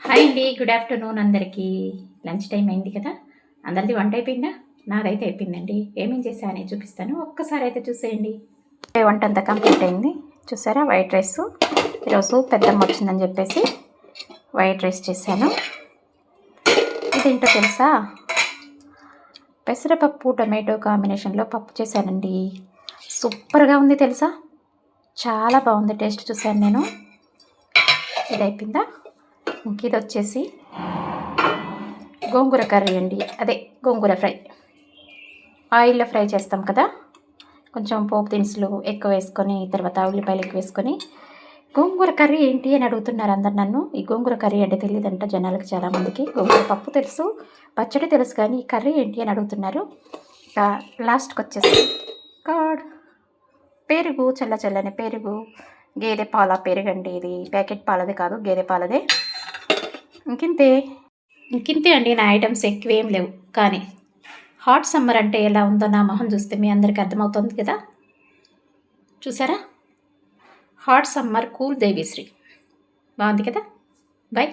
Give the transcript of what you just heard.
Hi అండి. Good afternoon అందరికీ. Lunch time అయింది కదా! అందరిది వంట అయిపోయిందా? నాదైతే అయిపోయిందండి. ఏమేం చేశా అనేది చూపిస్తాను. ఒక్కసారి అయితే చూసేయండి. వంట అంతా కంప్లీట్ అయింది. చూసారా వైట్ రైస్. ఈరోజు పెద్దమ్మ వచ్చిందని చెప్పేసి వైట్ రైస్ చేశాను. ఇదేంటో తెలుసా? పెసరపప్పు టొమాటో కాంబినేషన్లో పప్పు చేశానండి. సూపర్గా ఉంది తెలుసా? చాలా బాగుంది. టేస్ట్ చూశాను నేను. ఇది అయిపోయిందా? ఇంక ఇది వచ్చేసి గోంగూర కర్రీ అండి. అదే గోంగూర ఫ్రై. ఆయిల్లో ఫ్రై చేస్తాం కదా, కొంచెం పోపు దినుసులు ఎక్కువ వేసుకొని, తర్వాత ఉల్లిపాయలు ఎక్కువ వేసుకొని. గోంగూర కర్రీ ఏంటి అని అడుగుతున్నారు అందరు నన్ను. ఈ గోంగూర కర్రీ అంటే తెలియదంట జనాలకు, చాలామందికి. గోంగూర పప్పు తెలుసు, పచ్చడి తెలుసు, కానీ ఈ కర్రీ ఏంటి అని అడుగుతున్నారు. ఇంకా లాస్ట్కి వచ్చేసి కర్డ్, పెరుగు, చల్లని పెరుగు, గేదె పాల పెరుగండి. ఇది ప్యాకెట్ పాలది కాదు, గేదె పాలదే. ఇంకింతే అండి. నా ఐటమ్స్ ఎక్కువేం లేవు. కానీ హాట్ సమ్మర్ అంటే ఎలా ఉందో నా మొహం చూస్తే మీ అందరికీ అర్థమవుతుంది కదా. చూసారా? Hot summer cool Devisri. బాగుంది కదా. బై.